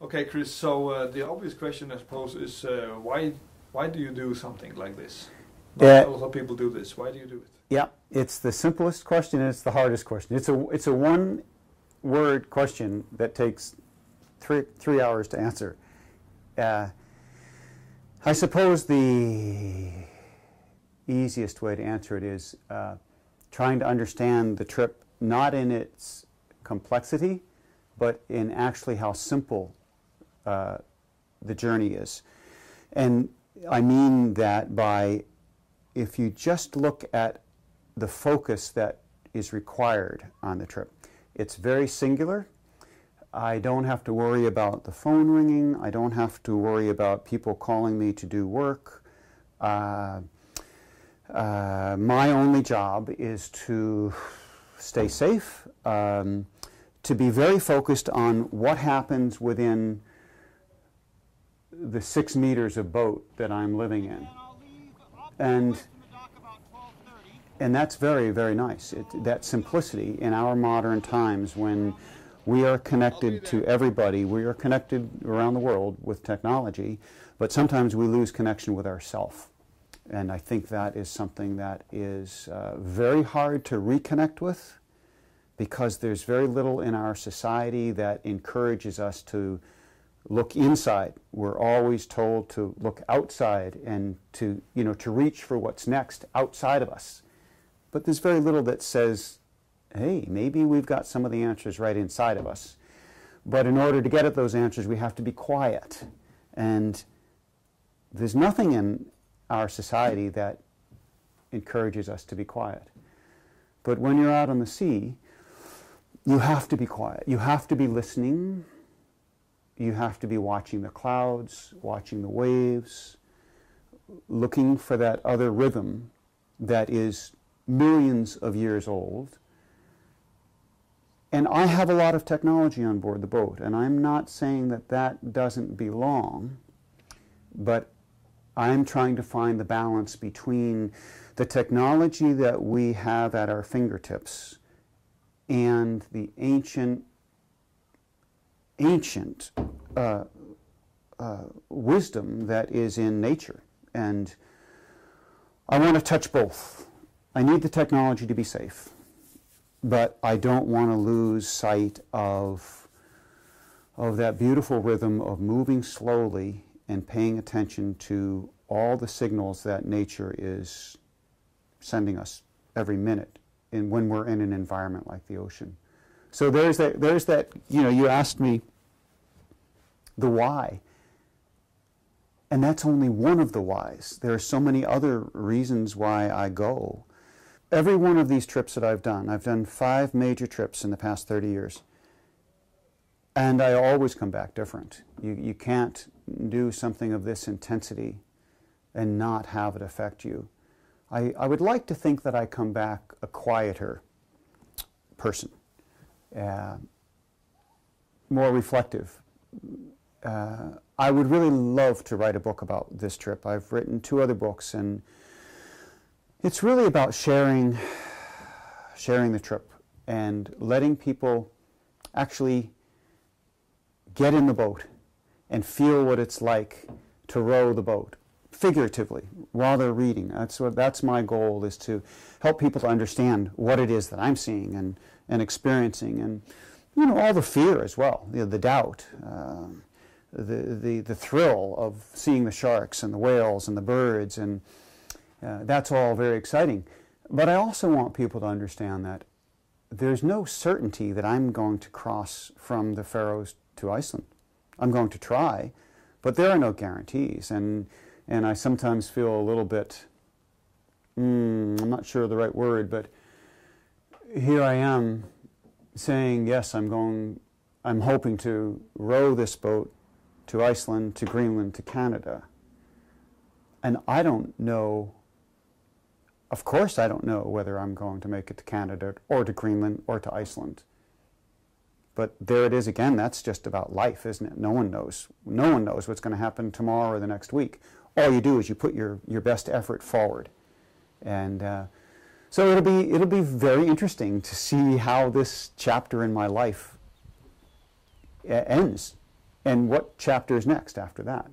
Okay, Chris, so the obvious question, I suppose, is why do you do something like this? Not a lot of people do this. Why do you do it? Yeah, it's the simplest question and it's the hardest question. It's a one-word question that takes three hours to answer. I suppose the easiest way to answer it is trying to understand the trip, not in its complexity, but in actually how simple the journey is. And I mean that by, if you just look at the focus that is required on the trip, it's very singular. I don't have to worry about the phone ringing. I don't have to worry about people calling me to do work. My only job is to stay safe, to be very focused on what happens within the 6 meters of boat that I'm living in. And that's very, very nice. That simplicity in our modern times when we are connected to everybody, we are connected around the world with technology, but sometimes we lose connection with ourselves. And I think that is something that is very hard to reconnect with, because there's very little in our society that encourages us to look inside. We're always told to look outside and to reach for what's next outside of us. But there's very little that says, hey, maybe we've got some of the answers right inside of us. But in order to get at those answers, we have to be quiet. And there's nothing in our society that encourages us to be quiet. But when you're out on the sea, you have to be quiet. You have to be listening. You have to be watching the clouds, watching the waves, looking for that other rhythm that is millions of years old. And I have a lot of technology on board the boat, and I'm not saying that that doesn't belong, but I'm trying to find the balance between the technology that we have at our fingertips and the ancient wisdom that is in nature. And I want to touch both. I need the technology to be safe, but I don't want to lose sight of that beautiful rhythm of moving slowly and paying attention to all the signals that nature is sending us every minute when we're in an environment like the ocean. So there's that, you asked me the why. And that's only one of the whys. There are so many other reasons why I go. Every one of these trips that I've done 5 major trips in the past 30 years. And I always come back different. You can't do something of this intensity and not have it affect you. I would like to think that I come back a quieter person, more reflective. I would really love to write a book about this trip. I've written 2 other books, and it's really about sharing the trip and letting people actually get in the boat and feel what it's like to row the boat, figuratively, while they're reading. That's my goal, is to help people to understand what it is that I'm seeing and experiencing, and all the fear as well, the doubt, the thrill of seeing the sharks and the whales and the birds, and that's all very exciting. But I also want people to understand that there's no certainty that I'm going to cross from the Faroes to Iceland. I'm going to try, but there are no guarantees. And I sometimes feel a little bit, I'm not sure of the right word, but here I am saying, yes, I'm hoping to row this boat to Iceland, to Greenland, to Canada. And I don't know, of course I don't know whether I'm going to make it to Canada or to Greenland or to Iceland. But there it is again, that's just about life, isn't it? No one knows. No one knows what's going to happen tomorrow or the next week. All you do is you put your best effort forward. And so it'll be very interesting to see how this chapter in my life ends. And what chapter is next after that?